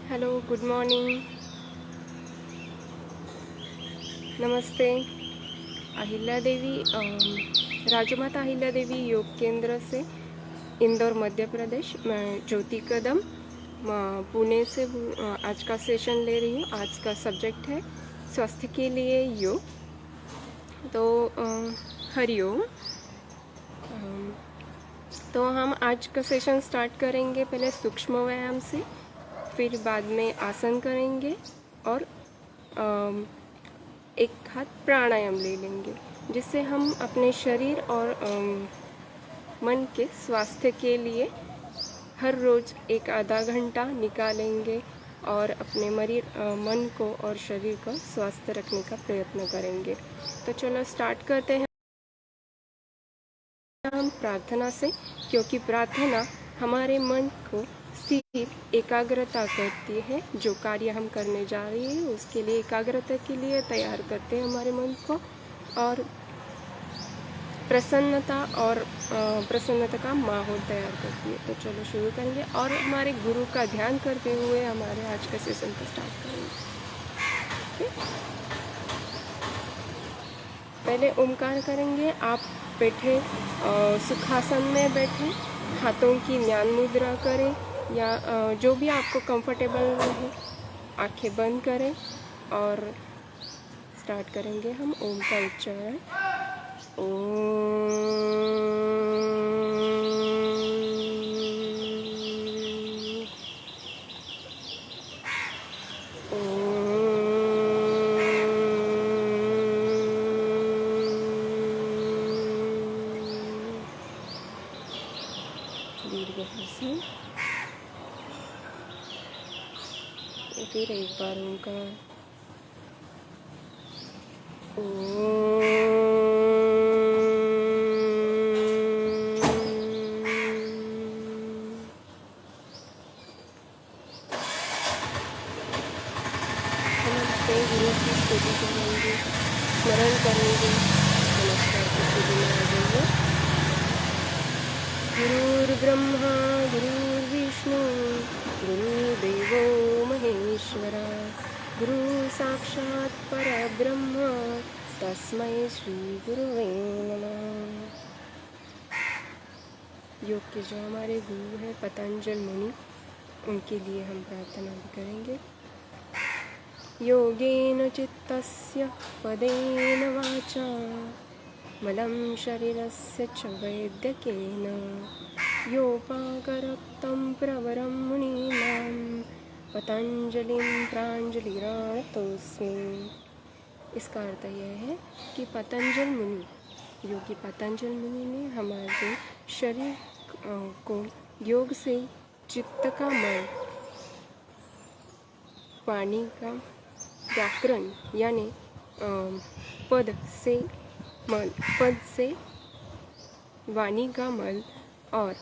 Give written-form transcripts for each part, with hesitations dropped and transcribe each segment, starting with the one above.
Hello, good morning, नमस्ते। अहिल्या देवी, राजमाता अहिल्या देवी योग केंद्र से इंदौर मध्य प्रदेश। मैं ज्योति कदम पुणे से आज का सेशन ले रही हूँ। आज का सब्जेक्ट है स्वास्थ्य के लिए योग। तो हरिओम। तो हम आज का सेशन स्टार्ट करेंगे पहले सूक्ष्म व्यायाम से, फिर बाद में आसन करेंगे और एक हाथ प्राणायाम ले लेंगे, जिससे हम अपने शरीर और मन के स्वास्थ्य के लिए हर रोज़ एक आधा घंटा निकालेंगे और अपने मन को और शरीर को स्वस्थ रखने का प्रयत्न करेंगे। तो चलो स्टार्ट करते हैं हम प्रार्थना से, क्योंकि प्रार्थना हमारे मन को स्थिर एकाग्रता करती है। जो कार्य हम करने जा रहे हैं उसके लिए एकाग्रता के लिए तैयार करते हैं हमारे मन को, और प्रसन्नता का माहौल तैयार करती है। तो चलो शुरू करेंगे और हमारे गुरु का ध्यान करते हुए हमारे आज के सेशन को स्टार्ट करेंगे। पहले ओमकार करेंगे। आप बैठे सुखासन में बैठे, हाथों की ज्ञान मुद्रा करें या जो भी आपको कंफर्टेबल रहे। आंखें बंद करें और स्टार्ट करेंगे हम ओम का उच्चारण। दीर्घासन। फिर एक बार ओंकार। गुरु की स्तुति करेंगे, स्मरण करेंगे, नमस्कार की स्थिति में आ जाएंगे। गुरुर्ब्रह्मा गुरुर्विष्णु गुरुदेवो महेश्वरा, गुरु साक्षात् परब्रह्म तस्मै श्री गुरुवे नमः। योग के जो हमारे गुरु हैं पतंजलि मुनि, उनके लिए हम प्रार्थना भी करेंगे। योगेन चित्तस्य पदेन वाचा मलं शरीरस्य च वैद्यकेन योपाकरक्तं प्रवरं मुनीनां पतंजलिं प्राञ्जलिरानतोऽस्मि। इसका अर्थ यह है कि पतंजलि मुनि, योगी पतंजलि मुनि ने हमारे शरीर को योग से चित्त का मन, वाणी का व्याकरण यानी पद से वाणी का मल और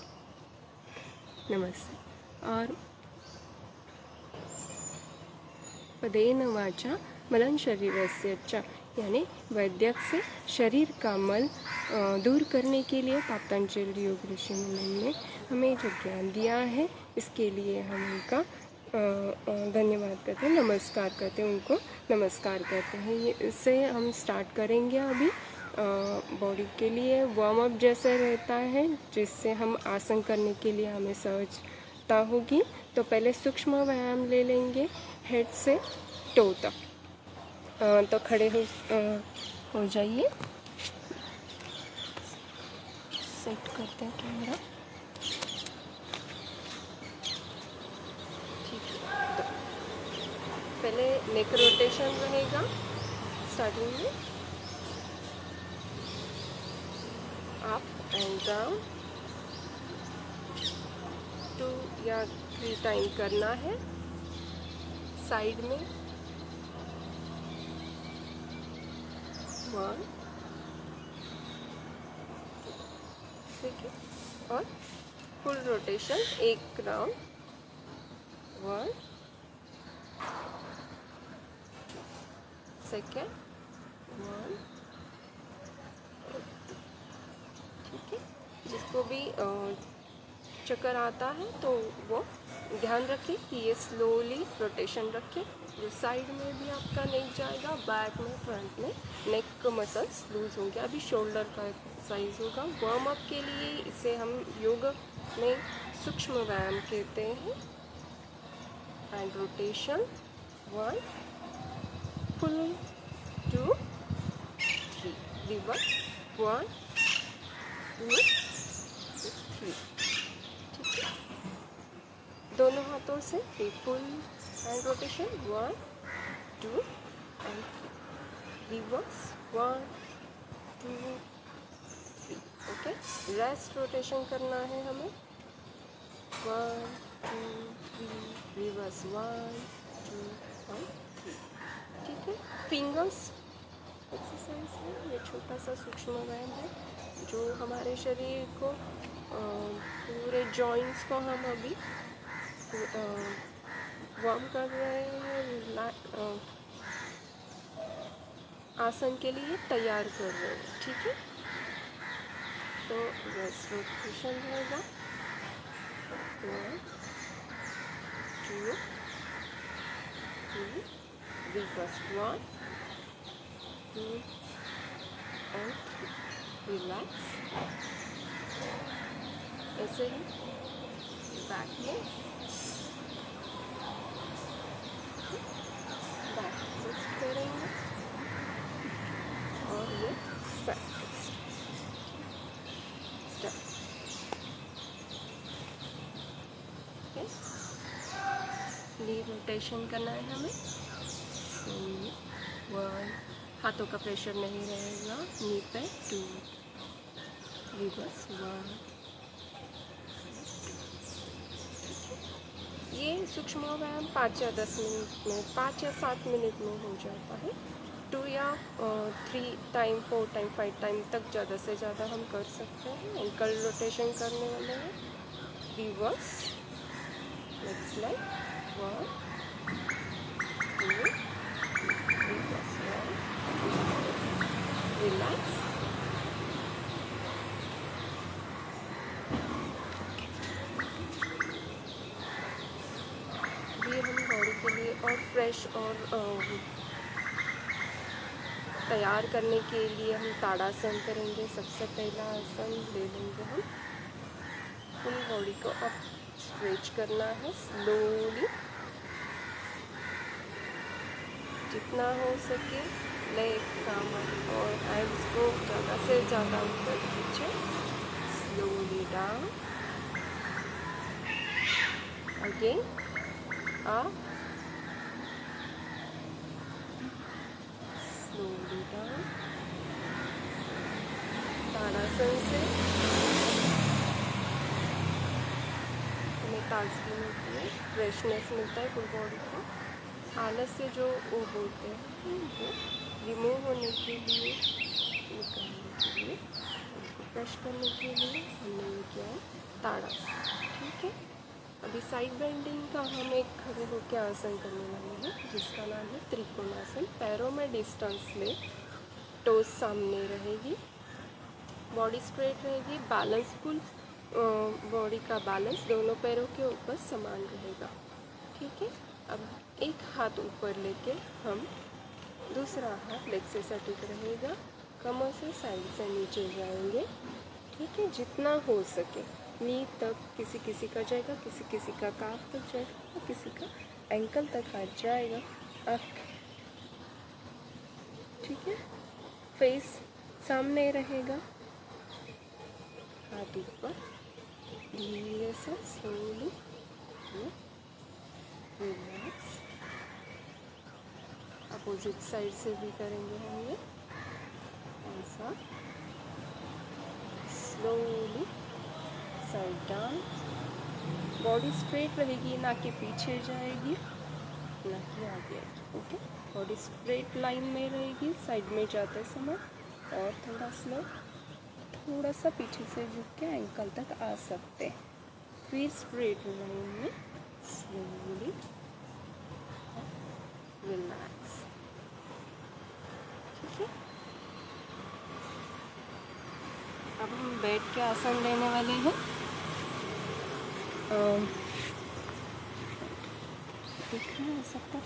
पदेन वाचा मलं शरीरस्य च, यानी वैद्य से शरीर का मल दूर करने के लिए पतंजलि योग ऋषि मुनि ने हमें जो ज्ञान दिया है, इसके लिए हम उनका धन्यवाद करते हैं, नमस्कार करते हैं, उनको नमस्कार करते हैं। इससे हम स्टार्ट करेंगे अभी। बॉडी के लिए वार्म अप जैसा रहता है, जिससे हम आसन करने के लिए हमें सहजता होगी। तो पहले सूक्ष्म व्यायाम ले लेंगे, हेड से टो तक। तो खड़े हो जाइए। सेट करते हैं कैमरा। पहले नेक रोटेशन रहेगा स्टार्टिंग में, अप एंड डाउन 2 या 3 टाइम करना है। साइड में 1, ठीक है, और फुल रोटेशन एक राउंड 1, सेकेंड 1, ठीक है। जिसको भी चक्कर आता है तो वो ध्यान रखें कि ये स्लोली रोटेशन रखें। जो साइड में भी आपका नेक जाएगा, बैक में, फ्रंट में नेक मसल्स लूज होंगे। अभी शोल्डर का एक्सरसाइज होगा वार्म अप के लिए। इसे हम योग में सूक्ष्म व्यायाम कहते हैं। And rotation 1 full 2 3 reverse 1 2 3। ठीक है, दोनों हाथों से full hand rotation 1 2 and 3 reverse 1 2 3। Okay, rest rotation करना है हमें 1 2 3 रिवर्स 1 2 एंड 3। ठीक है, फिंगर्स एक्सरसाइज है। ये छोटा सा सूक्ष्म व्यायाम है जो हमारे शरीर को पूरे जॉइंट्स को हम अभी वार्म कर रहे हैं, आसन के लिए तैयार कर रहे हैं। ठीक है, तो रेस्ट रोटेशन रहेगा 1 2 3 रिवर्स 1 2 एंड 3। रिलैक्स। ऐसे ही बैक में बैक ट्विस्ट करेंगे और ये फ्रंट ट्विस्ट। नी रोटेशन करना है हमें। वन, हाथों का प्रेशर नहीं रहेगा नी पे। 2 रिवर्स 1। ये सूक्ष्म व्यायाम 5 या 10 मिनट में, 5 या 7 मिनट में हो जाता है। 2 या 3 टाइम 4 टाइम 5 टाइम तक ज़्यादा से ज़्यादा हम कर सकते हैं। एंकल रोटेशन करने वाले हैं। Reverse next line 1 2 reverse 1 relax. ये हम बॉडी के लिए और फ्रेश और तैयार करने के लिए हम ताड़ासन करेंगे। सबसे पहला आसन ले लेंगे हम। फुल बॉडी को अप स्ट्रेच करना है स्लोली, जितना हो सके लेग कमर और हैंड्स को ज़्यादा से ज़्यादा ऊपर खींचे। Slowly down, again up, slowly down. Tadasana से हमें ताजगी मिलती है, फ्रेशनेस मिलता है फुल बॉडी को। आलस से जो वो बोलते हैं वो रिमूव होने के लिए, निकालने के लिए, उनको फ्रेश करने के लिए हमने ये किया है ताड़ासन। ठीक है, अभी साइड बेंडिंग का हम एक खड़े होकर आसन करने वाले हैं जिसका नाम है त्रिकोणासन। पैरों में डिस्टेंस ले, टोज सामने रहेगी, बॉडी स्ट्रेट रहेगी, बैलेंस फुल बॉडी का बैलेंस दोनों पैरों के ऊपर समान रहेगा। ठीक है, अब एक हाथ ऊपर लेके हम दूसरा हाथ लेग से सटीक रहेगा, कमर से साइड से नीचे जाएंगे। ठीक है, जितना हो सके नी तक, किसी किसी का जाएगा, किसी किसी का काफ तक जाएगा, किसी का एंकल तक हाथ जाएगा। ठीक है, फेस सामने रहेगा, हाथ ऊपर, धीरे से स्लोली रिलैक्स। अपोजिट साइड से भी करेंगे हम ये ऐसा, slowly side down. Body straight रहेगी, ना कि पीछे जाएगी ना कि आगे आएगी। ओके, बॉडी स्ट्रेट लाइन में रहेगी साइड में जाते समय। और थोड़ा स्लो, थोड़ा सा पीछे से झुक के एंकल तक आ सकते हैं। फिर स्ट्रेट लाइन में स्लोली रिलैक्स। ठीक है, अब हम बैठ के आसन लेने वाले हैं। दिख रहा है सबको?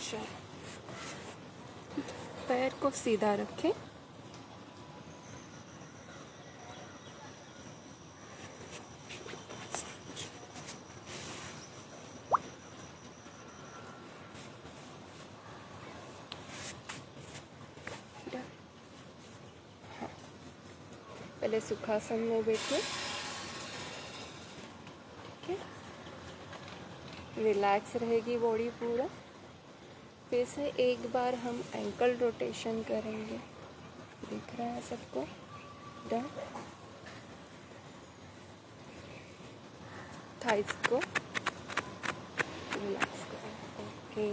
चलो, पैर को सीधा रखें। पहले सुखासन में बैठिए, ठीक है। रिलैक्स रहेगी बॉडी पूरा। फिर से एक बार हम एंकल रोटेशन करेंगे। दिख रहा है सबको? डन। थाइस को रिलैक्स करें। ओके,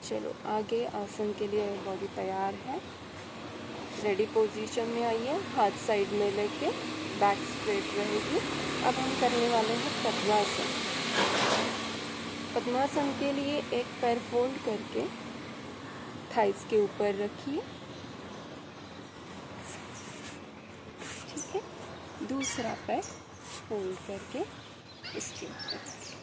चलो आगे आसन के लिए बॉडी तैयार है। रेडी पोजीशन में आइए, हाथ साइड में लेके बैक स्ट्रेट रहेगी। अब हम करने वाले हैं पद्मासन। पद्मासन के लिए एक पैर फोल्ड करके थाइस के ऊपर रखिए, ठीक है। दूसरा पैर फोल्ड करके इसके ऊपर रखिए,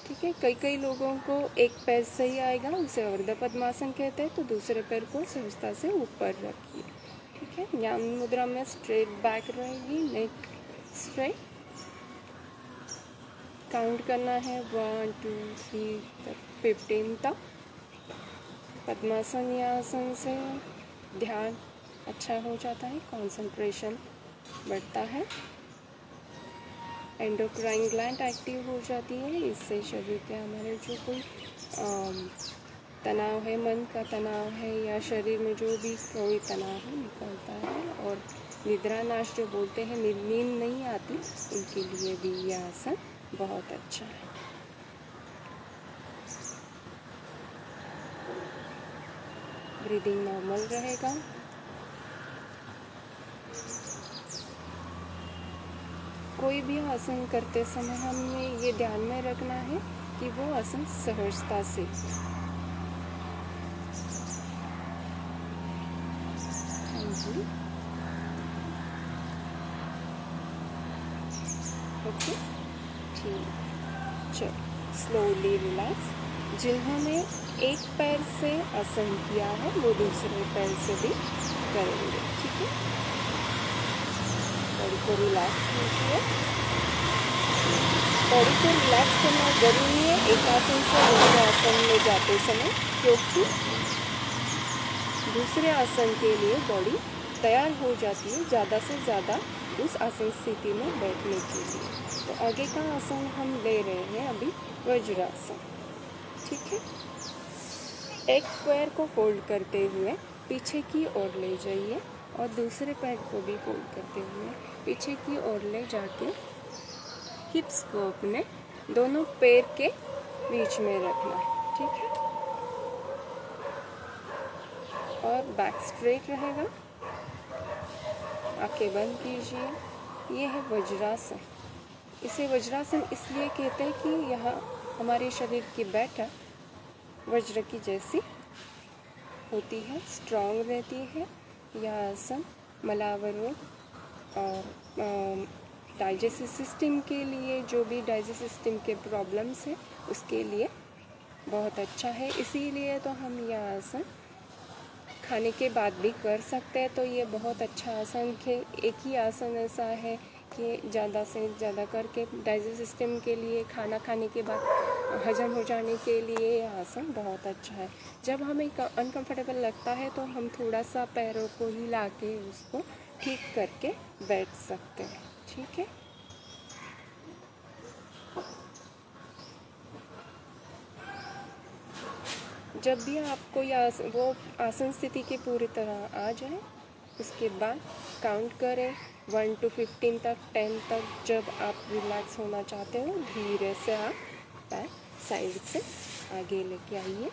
ठीक है। कई लोगों को एक पैर सही आएगा, उसे अर्ध पद्मासन कहते हैं, तो दूसरे पैर को सहजता से ऊपर रखिए, ठीक है। ज्ञान मुद्रा में स्ट्रेट बैक रहेगी, नेक स्ट्रेट। काउंट करना है 1 2 3 तक, 15 तक। पद्मासन या आसन से ध्यान अच्छा हो जाता है, कंसंट्रेशन बढ़ता है, एंडोक्राइन ग्लैंड एक्टिव हो जाती है। इससे शरीर के हमारे जो कोई तनाव है, मन का तनाव है या शरीर में जो भी कोई तनाव है निकलता है। और निद्रा नाश जो बोलते हैं, नींद नहीं आती, उनके लिए भी यह आसन बहुत अच्छा है। ब्रीदिंग नॉर्मल रहेगा। कोई भी आसन करते समय हमें ये ध्यान में रखना है कि वो आसन सहजता से। ओके, ठीक। चलो, स्लोली रिलैक्स। जिन्होंने एक पैर से आसन किया है वो दूसरे पैर से भी करेंगे, ठीक है। बॉडी को रिलैक्स कीजिए। बॉडी को रिलैक्स करना ज़रूरी है एक आसन से दूसरे आसन में जाते समय, क्योंकि दूसरे आसन के लिए बॉडी तैयार हो जाती है ज़्यादा से ज़्यादा उस आसन स्थिति में बैठने के लिए। तो आगे का आसन हम ले रहे हैं अभी वज्रासन, ठीक है। एक पैर को फोल्ड करते हुए पीछे की ओर ले जाइए और दूसरे पैर को भी फोल्ड करते हुए पीछे की ओर ले जाके हिप्स को अपने दोनों पैर के बीच में रखना है, ठीक है। और बैक स्ट्रेट रहेगा। आंखें बंद कीजिए। ये है वज्रासन। इसे वज्रासन इसलिए कहते हैं कि यहाँ हमारे शरीर की बैठक वज्र की जैसी होती है, स्ट्रॉन्ग रहती है। यह आसन मलावरों और डाइजेस्टिव सिस्टम के लिए, जो भी डाइजेस्टिव सिस्टम के प्रॉब्लम्स हैं उसके लिए बहुत अच्छा है। इसीलिए तो हम यह आसन खाने के बाद भी कर सकते हैं। तो ये बहुत अच्छा आसन है। एक ही आसन ऐसा है कि ज़्यादा से ज़्यादा करके डाइजेस्टिव सिस्टम के लिए, खाना खाने के बाद हजम हो जाने के लिए यह आसन बहुत अच्छा है। जब हमें अनकंफर्टेबल लगता है तो हम थोड़ा सा पैरों को हिला के उसको ठीक करके बैठ सकते हैं, ठीक है। जब भी आपको वो आसन स्थिति की पूरी तरह आ जाए, उसके बाद काउंट करें 1 to 15 तक, 10 तक। जब आप रिलैक्स होना चाहते हो धीरे से आप पैर साइड से आगे लेके आइए।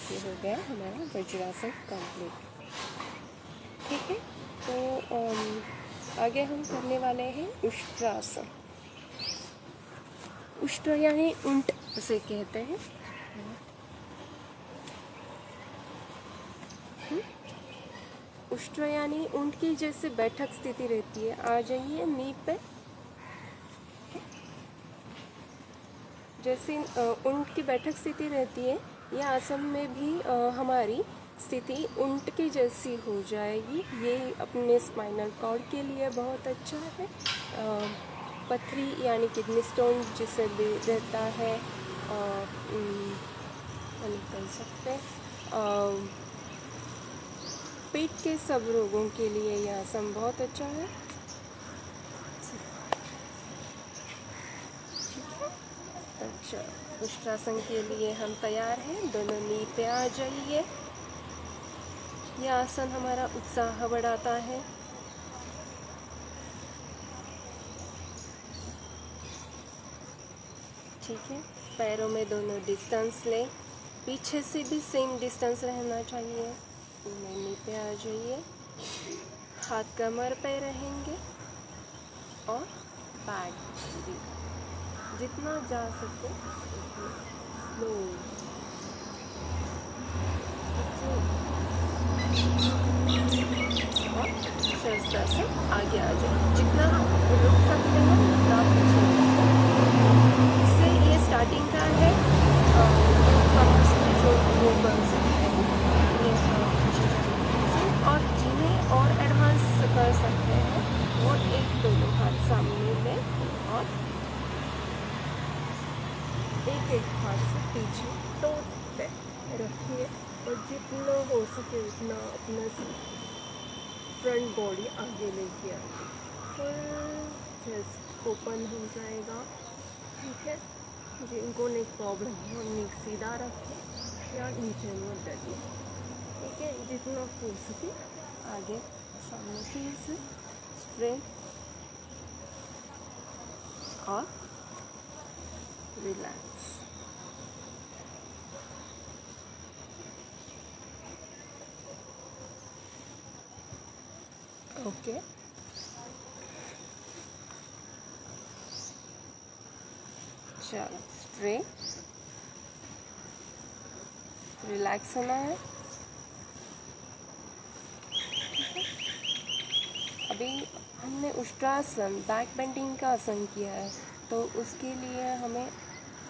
ये हो गया हमारा वज्रासन कंप्लीट, ठीक है। तो आगे हम करने वाले हैं उष्ट्रासन। उष्ट्र यानी ऊंट उसे कहते हैं। उष्ट्र यानी ऊंट की जैसे बैठक स्थिति रहती है, आ जाइए नी पे। जैसे ऊंट की बैठक स्थिति रहती है, यह आसन में भी हमारी स्थिति ऊंट की जैसी हो जाएगी। ये अपने स्पाइनल कॉर्ड के लिए बहुत अच्छा है। पथरी यानी किडनी स्टोन जिसे भी रहता है, कह सकते हैं, पेट के सब रोगों के लिए यह आसन बहुत अच्छा है। अच्छा, उष्ट्रासन के लिए हम तैयार हैं। दोनों नी पे आ जाइए। यह आसन हमारा उत्साह बढ़ाता है। ठीक है, पैरों में दोनों डिस्टेंस लें। पीछे से भी सेम डिस्टेंस रहना चाहिए। नी पे आ जाइए। हाथ कमर पे रहेंगे और बैक जितना जा सके स्लो। और शस्त्रासन आगे आ जाए। जितना रुक सकते हैं उतना पीछे। इससे ये स्टार्टिंग का है, जो वो बन सकते हैं और जिन्हें और एडवांस कर सकते हैं वो एक दोनों हाथ सामने लें और एक हाथ से पीछे टोट पे रखिए और जितना हो सके उतना अपना फ्रंट बॉडी आगे लेके आइए। फुल चेस्ट ओपन हो जाएगा। ठीक है, जिनको नेक प्रॉब्लम है नेक सीधा रखें या नीचे में डरिए। ठीक है, जितना हो सके आगे सामने फिर से स्ट्रेट और रिलैक्स। ओके, चलो स्ट्रेट, रिलैक्स होना है। अभी हमने उष्ट्रासन बैक बेंडिंग का आसन किया है, तो उसके लिए हमें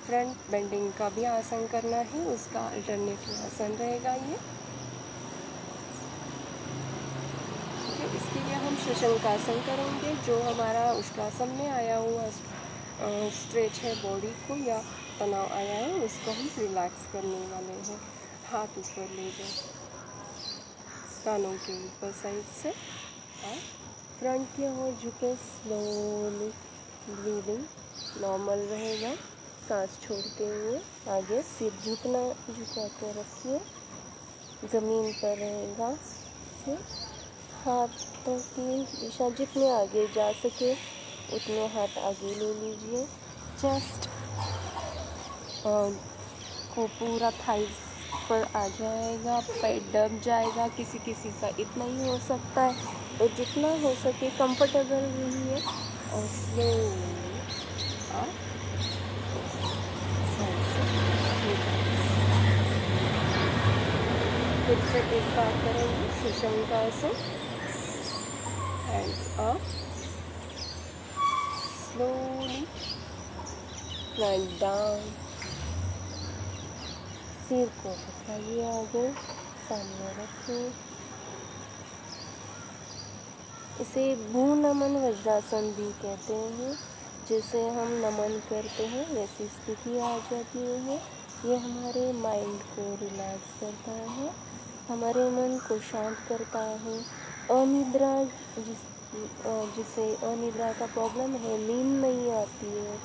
फ्रंट बेंडिंग का भी आसन करना है। उसका अल्टरनेटिव आसन रहेगा ये। इसके लिए हम शशंकासन करेंगे, जो हमारा उष्ट्रासन में आया हुआ स्ट्रेच है बॉडी को या तनाव आया है, उसको हम रिलैक्स करने वाले हैं। हाथ ऊपर ले जाए कानों के ऊपर साइड से और फ्रंट की ओर झुके। स्लोली ब्रीदिंग नॉर्मल रहेगा, सांस छोड़ते हुए आगे सिर झुका के रखिए। ज़मीन पर रहेगा। फिर हाथों की दिशा जितने आगे जा सके उतने हाथ आगे ले लीजिए। चेस्ट को पूरा थाइस पर आ जाएगा, पेट दब जाएगा। किसी किसी का इतना ही हो सकता है, तो जितना हो सके कंफर्टेबल रहिए और स्लो और फिर से एक बार करेंगे shashankasana. Hands up, slowly front down. सिर को उठाइए आगे, सामने रखिए। इसे भू नमन वज्रासन भी कहते हैं। जैसे हम नमन करते हैं वैसी स्थिति आ जाती है। ये हमारे माइंड को रिलैक्स करता है, हमारे मन को शांत करता है। अनिद्रा जिसे अनिद्रा का प्रॉब्लम है, नींद नहीं आती है,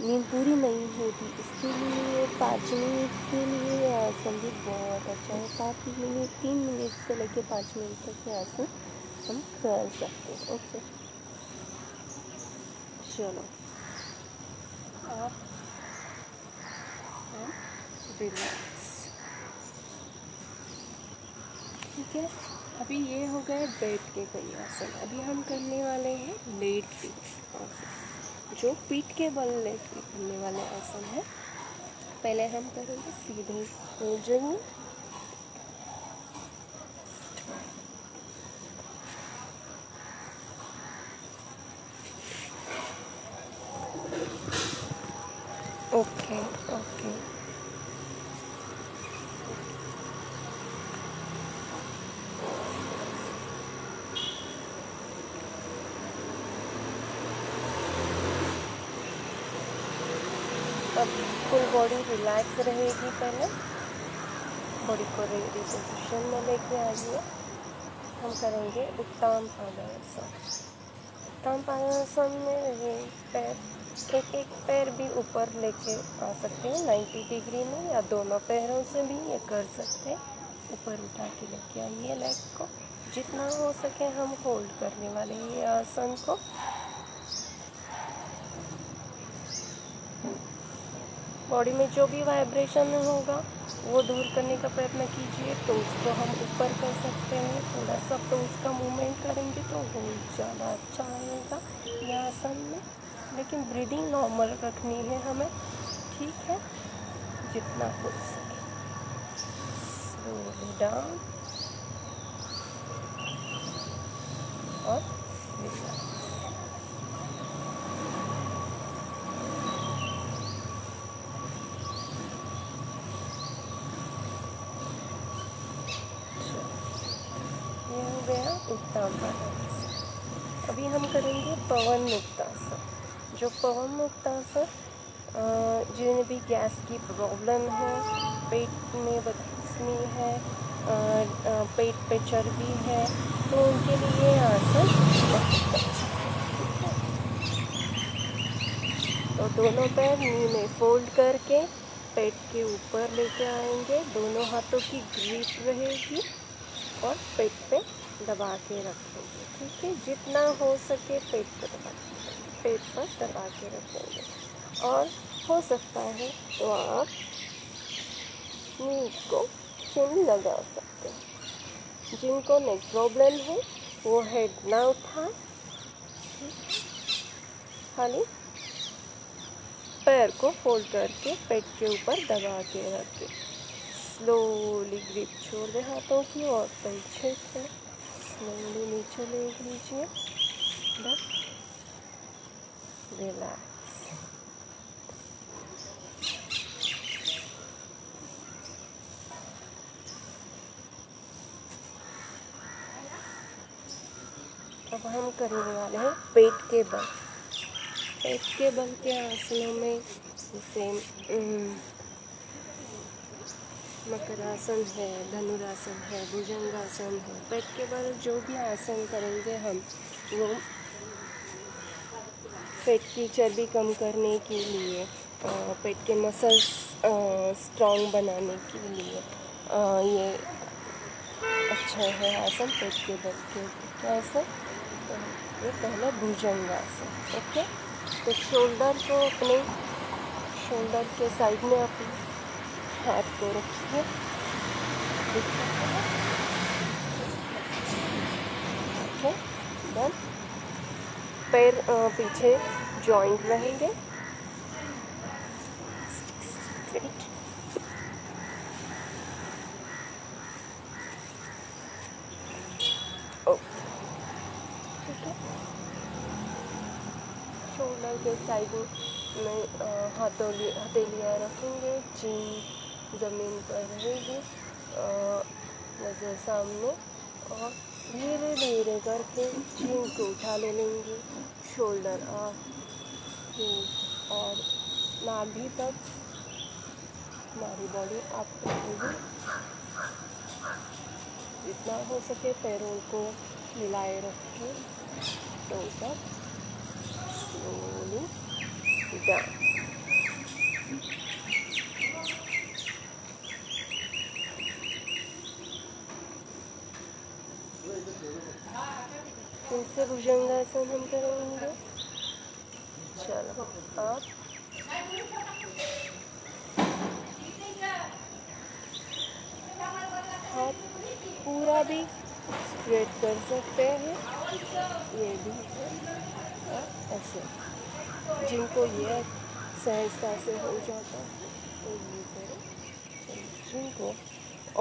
नींद पूरी नहीं होती, इसके लिए 5 मिनट के लिए आसन भी बहुत अच्छा है। 5 मिनट 3 मिनट से लेकर 5 मिनट तक के आसन हम कर सकते हैं। ओके, चलो आप रिलैक्स। ठीक है, अभी ये हो गए बैठ के कई आसन। अभी हम करने वाले हैं लेट के आसन, जो पीठ के बल लेट के करने वाले आसन है। पहले हम करेंगे सीधे हो जाइए, अब फुल बॉडी रिलैक्स रहेगी। पहले बॉडी को रेडी पोजिशन में लेके आइए। हम करेंगे उत्तम पादासन। उत्तम पादासन में पैर एक पैर भी ऊपर लेके आ सकते हैं 90 डिग्री में, या दोनों पैरों से भी ये कर सकते हैं। ऊपर उठा के लेके आइए लेग को। जितना हो सके हम होल्ड करने वाले हैं ये आसन को। बॉडी में जो भी वाइब्रेशन होगा वो दूर करने का प्रयत्न कीजिए। तो उसको हम ऊपर कर सकते हैं, थोड़ा सा तो उसका मूवमेंट करेंगे तो वो ज़्यादा अच्छा आएगा ये आसन में। लेकिन ब्रीदिंग नॉर्मल रखनी है हमें, ठीक है, जितना हो सके। स्लोली डाउन और रिलैक्स। ये हो गया उत्तम पादासन। अभी हम करेंगे पवन मुक्तासन। जो पवन मुक्तासन, जिन्हें भी गैस की प्रॉब्लम है, पेट में बदहज़मी है, पेट पे चर्बी है, तो उनके लिए ये आसन बहुत अच्छा है। तो दोनों पैर नी में फोल्ड करके पेट के ऊपर लेके आएंगे। दोनों हाथों की ग्रिप रहेगी और पेट पे दबा के रखेंगे, ठीक है। जितना हो सके पेट पर दबा के रखेंगे। और हो सकता है तो आप नीज को चिन लगा सकते हैं। जिनको नेक प्रॉब्लम है वो हेड ना उठाए, खाली पैर को फोल्ड करके पेट के ऊपर दबा के रखें। स्लोली ग्रिप छोड़ दे हाथों की और पीछे से स्लोली नीचे ले लीजिए। बस रिलैक्स। अब हम करने वाले हैं पेट के बल। पेट के बल के आसनों में जैसे मकरासन है, धनुरासन है, भुजंगासन है। पेट के बल जो भी आसन करेंगे हम, वो पेट की चर्बी कम करने के लिए, पेट के मसल्स स्ट्रॉन्ग बनाने के लिए ये अच्छा है आसन पेट के बल के। कैसे? ये पहला भुजंगासन। ओके, तो शोल्डर को अपने शोल्डर के साइड में अपने हाथ को रखिए। Okay, done. पैर पीछे जॉइंट रहेंगे, स्ट्रेट। ओके, ठीक है। शोल्डर के साइड में हथेलियाँ रखेंगे, चीन ज़मीन पर रहेगी, नज़र सामने, और धीरे धीरे करके चीन को उठा ले लेंगे। शोल्डर अप और नाभि तक हमारी बॉडी अप रहेगी। जितना हो सके पैरों को मिलाए रखें, टो तक। Slowly down. फिर से भुजंगासन हम करेंगे। चलो आप हाथ पूरा भी स्ट्रेट कर सकते हैं, ये भी है ऐसे। जिनको ये सहजता से हो जाता है तो ये करें। जिनको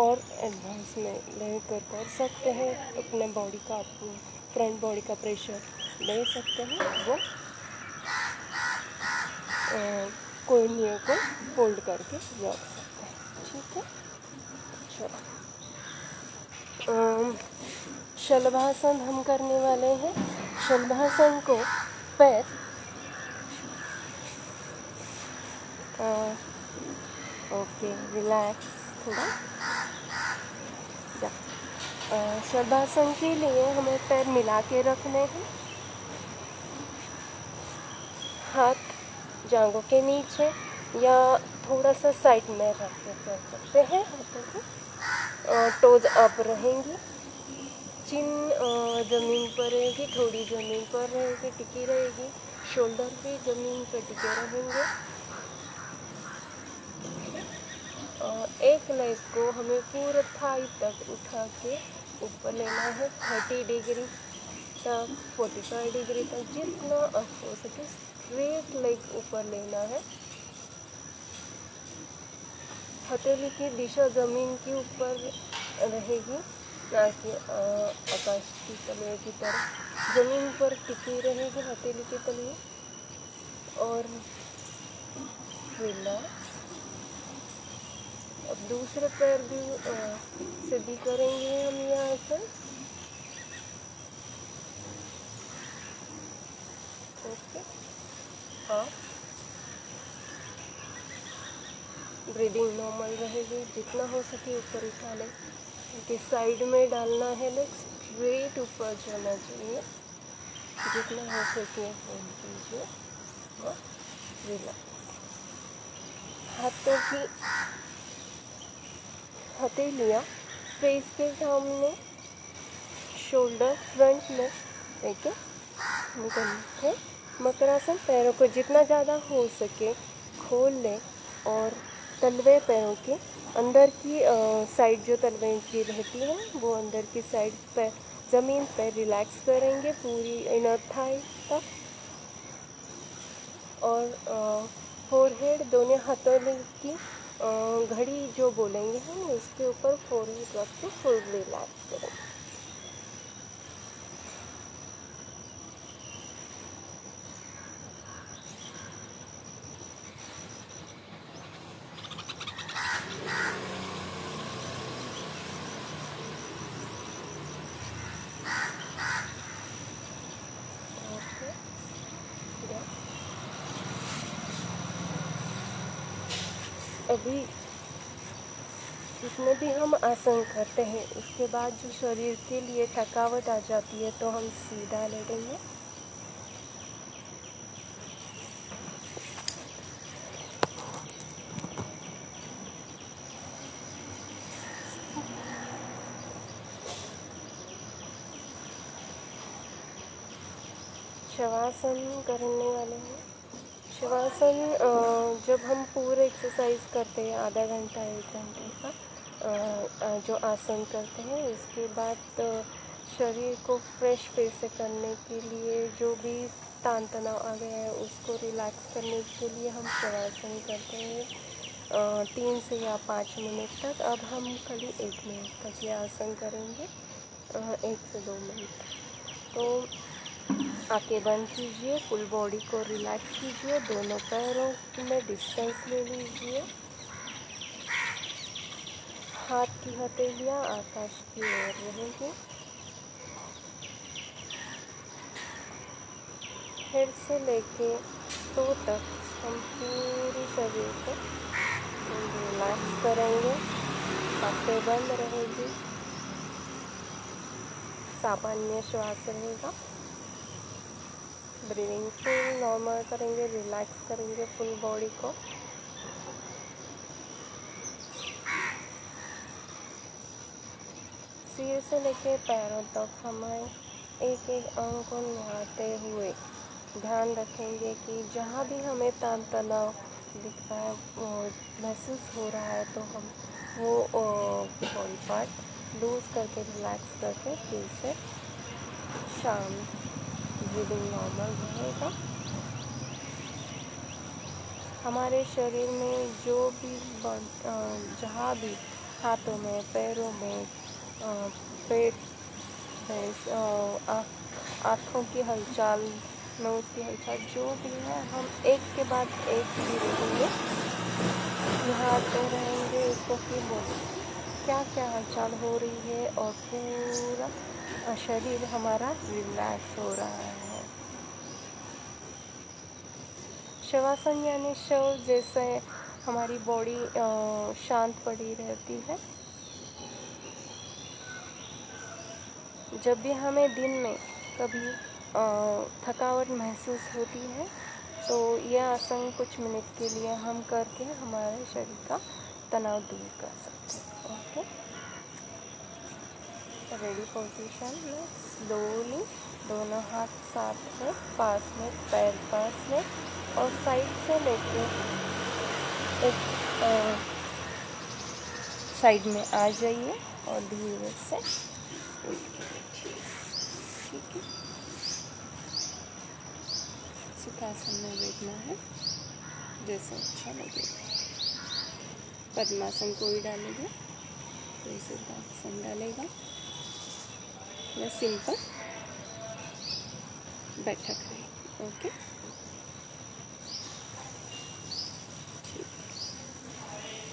और एडवांस में लेकर कर सकते हैं, अपने बॉडी का, अपने फ्रंट बॉडी का प्रेशर ले सकते हैं, वो कोहनियों को फोल्ड करके रख सकते हैं, ठीक है। चलो, शलभासन हम करने वाले हैं। शलभासन को पैर ओके, रिलैक्स थोड़ा। शवासन के लिए हमें पैर मिला के रखने हैं, हाथ जांघों के नीचे या थोड़ा सा साइड में रख के कर सकते हैं हाथों को। टोज अप रहेंगी, चिन ज़मीन पर रहेगी, थोड़ी ज़मीन पर रहेगी, टिकी रहेगी, शोल्डर भी ज़मीन पर टिके रहेंगे। एक लेग को हमें पूरा थाई तक उठा के ऊपर लेना है, 30 डिग्री तक, 45 डिग्री तक, जितना आप हो सके स्ट्रेट लेग ऊपर लेना है। हथेली की दिशा ज़मीन के ऊपर रहेगी, ना कि आकाश की तलवे की तरफ। ज़मीन पर टिकी रहेगी हथेली की तलवे। और रिलैक्स। अब दूसरे पैर भी सीधी करेंगे हम यहाँ से। ओके, हाँ, ब्रीदिंग नॉर्मल रहेगी, जितना हो सके ऊपर उठा लें, क्योंकि साइड में डालना है, लेग स्ट्रेट ऊपर जाना चाहिए, जितना हो सके होल्ड कीजिए और रिलैक्स। हाथों की हथेलियाँ फेस के सामने, शोल्डर फ्रंट में लेके निकलते हैं। मकरासन, पैरों को जितना ज़्यादा हो सके खोल लें और तलवे पैरों के अंदर की साइड, जो तलवे की रहती है वो अंदर की साइड पर ज़मीन पर रिलैक्स करेंगे पूरी इनर थाई तक। और फोरहेड, दोनों हथेली की घड़ी जो बोलेंगे हम, उसके ऊपर फोरहेड रख के फुल रिलैक्स करेंगे। अभी जितने भी हम आसन करते हैं, उसके बाद जो शरीर के लिए थकावट आ जाती है तो हम सीधा लेटेंगे। शवासन करने वाले हैं। शवासन जब हम पूरे एक्सरसाइज करते हैं, आधा घंटा 1 घंटे का जो आसन करते हैं, उसके बाद शरीर को फ्रेश फेस से करने के लिए, जो भी तान तनाव आ गया है उसको रिलैक्स करने के लिए हम शवासन करते हैं 3 से या 5 मिनट तक। अब हम खाली 1 मिनट तक ये आसन करेंगे, 1 से 2 मिनट। तो आंखें बंद कीजिए, फुल बॉडी को रिलैक्स कीजिए, दोनों पैरों में डिस्टेंस ले लीजिए। हाथ की हथेलियाँ आकाश की ओर रहेंगी। हेड से लेके टो तक हम पूरे शरीर को रिलैक्स करेंगे। आंखें बंद रहेगी, सामान्य श्वास रहेगा। ब्रीदिंग फुल नॉर्मल करेंगे, रिलैक्स करेंगे फुल बॉडी को। सिर से लेके पैरों तक हमें एक एक अंग को निहारते हुए ध्यान रखेंगे कि जहाँ भी हमें तान तनाव दिख रहा है, महसूस हो रहा है, तो हम वो बॉडी पार्ट लूज करके रिलैक्स करके फिर से शांत, ब्रीदिंग नॉर्मल रहेगा। हमारे शरीर में जो भी जहाँ भी हाथों में, पैरों में, पेट में, आँखों की हलचल, नोज़ की हलचल, जो भी है, हम एक के बाद एक धीरे-धीरे निहारते रहेंगे इसको कि क्या क्या हलचल हो रही है, और पूरा शरीर हमारा रिलैक्स हो रहा है। शवासन यानी शव, जैसे हमारी बॉडी शांत पड़ी रहती है। जब भी हमें दिन में कभी थकावट महसूस होती है तो यह आसन कुछ मिनट के लिए हम करके हमारे शरीर का तनाव दूर कर सकते हैं। ओके, रेडी पोजीशन में स्लोली दोनों हाथ साथ में, पास में, पैर पास में, और साइड से लेके एक साइड में आ जाइए और धीरे से ठीक है। सुखासन में बैठना है जैसे अच्छा लगे। पद्मासन कोई डालेगा, कोई सिद्धासन डालेगा, या सिंपल बैठक है। ओके,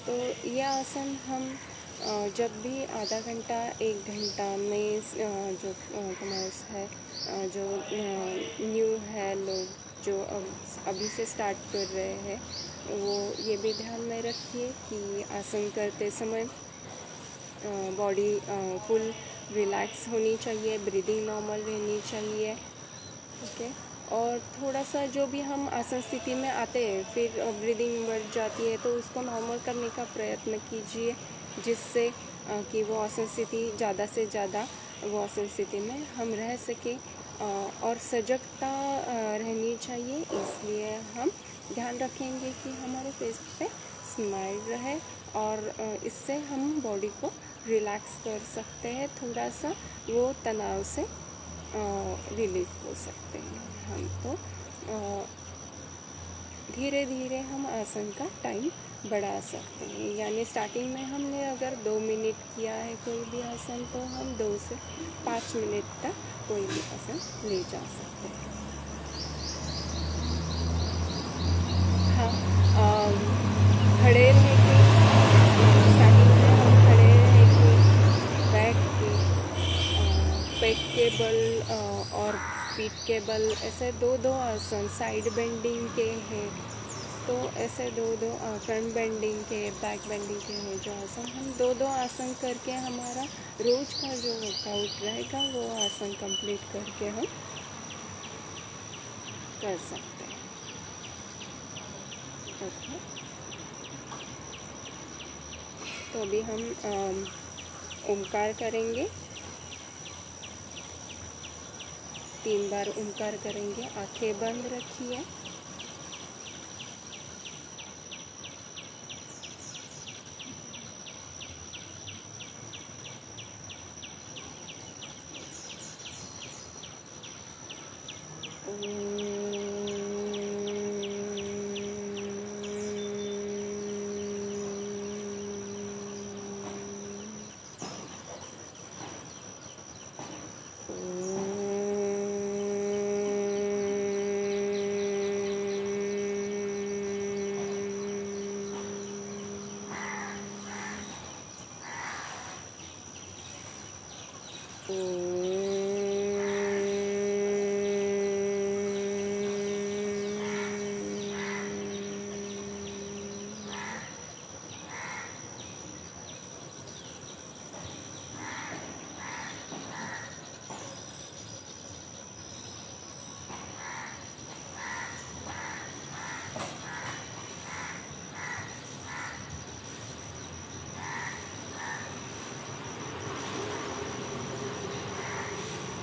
तो यह आसन हम जब भी आधा घंटा 1 घंटा में जो कमर्स है, जो न्यू है लोग जो अभी से स्टार्ट कर रहे हैं, वो ये भी ध्यान में रखिए कि आसन करते समय बॉडी फुल रिलैक्स होनी चाहिए, ब्रीदिंग नॉर्मल रहनी चाहिए। ओके, और थोड़ा सा जो भी हम आसन स्थिति में आते हैं फिर ब्रीदिंग बढ़ जाती है, तो उसको नॉर्मल करने का प्रयत्न कीजिए, जिससे कि वो आसन स्थिति ज़्यादा से ज़्यादा वो आसन स्थिति में हम रह सकें। और सजगता रहनी चाहिए, इसलिए हम ध्यान रखेंगे कि हमारे फेस पे स्माइल रहे, और इससे हम बॉडी को रिलैक्स कर सकते हैं, थोड़ा सा वो तनाव से रिलीफ हो सकते हैं हम। तो धीरे धीरे हम आसन का टाइम बढ़ा सकते हैं, यानी स्टार्टिंग में हमने अगर 2 मिनट किया है कोई भी आसन, तो हम 2 से 5 मिनट तक कोई भी आसन ले जा सकते हैं। हाँ, खड़े रह के स्टार्टिंग में हम खड़े रह के, बैठ के, पेट के बल और पीठ के बल, ऐसे 2-2 आसन साइड बेंडिंग के हैं, तो ऐसे 2-2 फ्रंट बेंडिंग के, बैक बेंडिंग के हैं जो आसन, हम 2-2 आसन करके हमारा रोज का जो वर्कआउट रहेगा वो आसन कंप्लीट करके हम कर सकते हैं। ओके, तो अभी हम ओमकार करेंगे, 3 बार ओमकार करेंगे। आंखें बंद रखिए।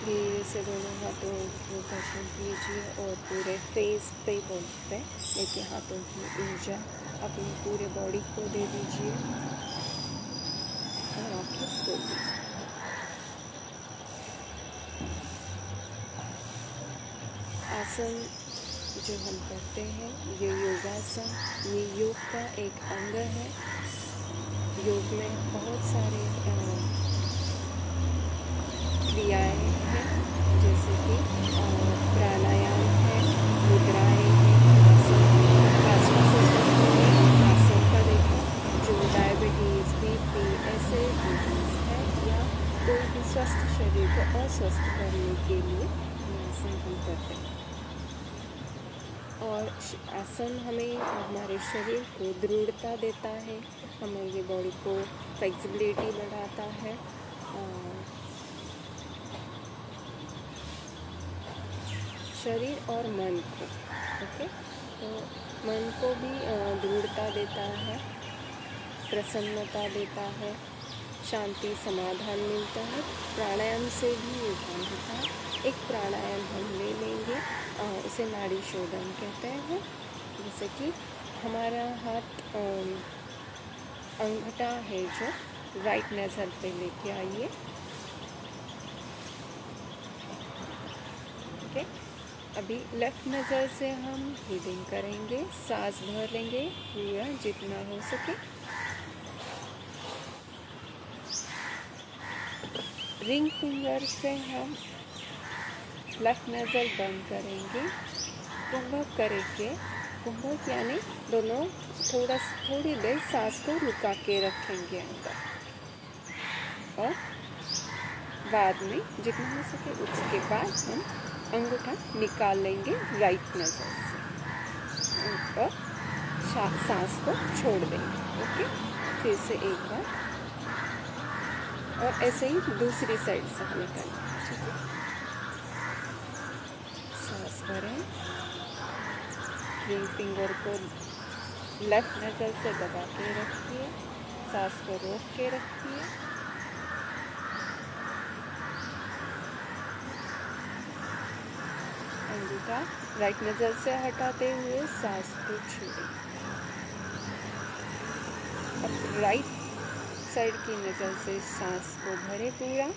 धीरे से दोनों हाथों को घर्षण कीजिए और पूरे फेस पे बोलते लेके हाथों की ऊर्जा अपनी पूरे बॉडी को दे दीजिए और आंखें खोल दीजिए। आसन जो हम करते हैं ये योगासन, ये योग का एक अंग है। योग में बहुत सारे क्रियाएं हैं, जैसे कि प्राणायाम है, मुद्राएं हैं, आसन का देखो, जो डायबिटीज़, बीपी ऐसे डिजीज़ है या कोई भी स्वस्थ शरीर को अस्वस्थ करने के लिए आसन हम करते हैं। और आसन हमें हमारे शरीर को दृढ़ता देता है, हमारी बॉडी को फ्लेक्सिबिलिटी बढ़ाता है। शरीर और मन को, ओके, तो मन को भी दृढ़ता देता है, प्रसन्नता देता है, शांति समाधान मिलता है। प्राणायाम से भी ये काम होता है। एक प्राणायाम हम ले लेंगे, उसे नाड़ी शोधन कहते हैं। जैसे कि हमारा हाथ अंगूठा है जो राइट नज़र पे लेके आइए, ओके। अभी लेफ्ट नज़र से हम ब्रीदिंग करेंगे, सांस भर लेंगे पूरा जितना हो सके। रिंग फिंगर से हम लेफ्ट नज़र बंद करेंगे, कुंभक करेंगे। कुंभक यानी दोनों थोड़ी देर सांस को रुका के रखेंगे अंदर, और बाद में जितना हो सके उसके बाद हम अंगूठा निकाल लेंगे राइट नज़र से, और सांस को छोड़ देंगे, ओके। फिर से एक बार, और ऐसे ही दूसरी साइड से हमें करना है, ठीक है। सांस भरें, रिंग फिंगर को लेफ्ट नज़र से दबा के रखिए, सांस को रोक के रखिए, अंगूठा राइट नज़र से हटाते हुए सांस को छोड़ें। अब राइट साइड की नज़र से सांस को भरें पूरा,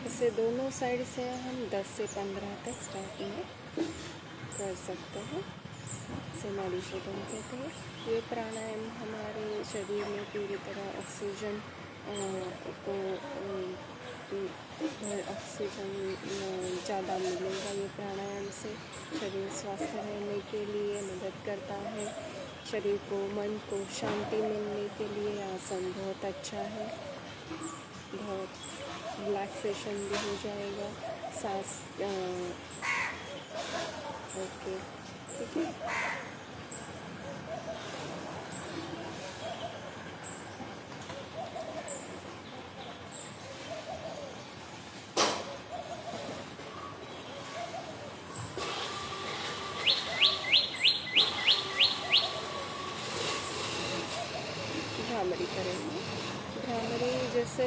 इसे दोनों साइड से हम 10 से 15 तक स्टार्टिंग में कर सकते हैं। इसे नाड़ी शोधन कहते हैं। ये प्राणायाम हमारे शरीर में पूरी तरह ऑक्सीजन ज़्यादा मिलेगा। ये प्राणायाम से शरीर स्वस्थ रहने के लिए मदद करता है। शरीर को, मन को शांति मिलने के लिए आसन बहुत अच्छा है, बहुत रिलैक्सेशन भी हो जाएगा। सांस ओके, ठीक है। भ्रामरी करेंगे। भ्रामरी जैसे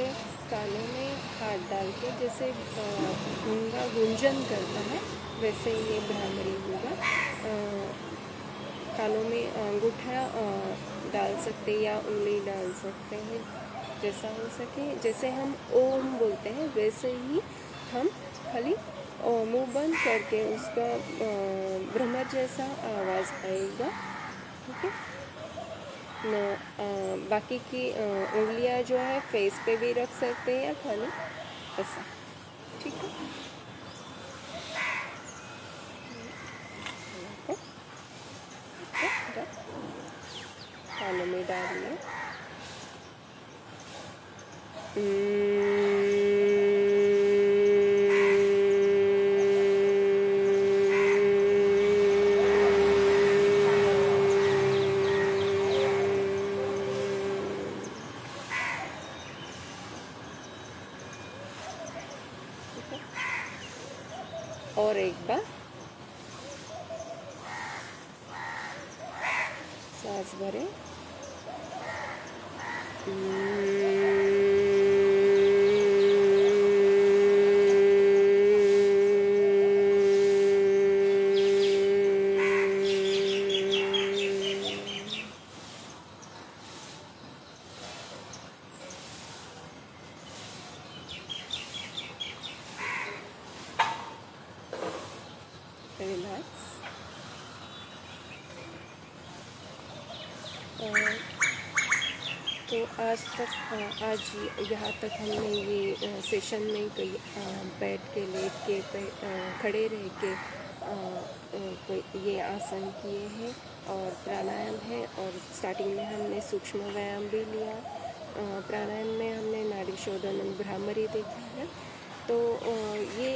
कानों में हाथ डाल के जैसे गूंगा गुंजन करता है, वैसे ये भ्रामरी होगा। कानों में अंगूठा डाल सकते या उंगली डाल सकते हैं, जैसा हो सके। जैसे हम ओम बोलते हैं वैसे ही हम खाली मुंह बंद करके उसका भ्रमर जैसा आवाज़ आएगा, ठीक है। बाकी की उंगलियां जो है फेस पे भी रख सकते हैं या खाली ऐसा, ठीक है। कानों में डालिए। और एक बार सांस भरें। रिलैक्स। तो आज यहाँ तक हमने ये सेशन में कई बैठ के, लेट के, खड़े रह के कोई ये आसन किए हैं और प्राणायाम है। और स्टार्टिंग में हमने सूक्ष्म व्यायाम भी लिया। प्राणायाम में हमने नाड़ी शोधन, भ्रामरी देखा है। तो ये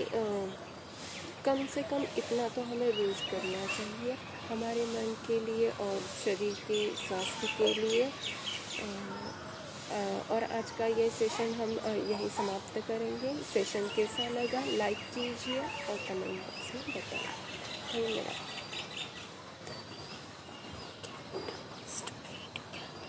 कम से कम इतना तो हमें रोज करना चाहिए हमारे मन के लिए और शरीर के स्वास्थ्य के लिए। और आज का ये सेशन हम यहीं समाप्त करेंगे। सेशन कैसा लगा लाइक कीजिए और कमेंट बॉक्स में बताएं। धन्यवाद।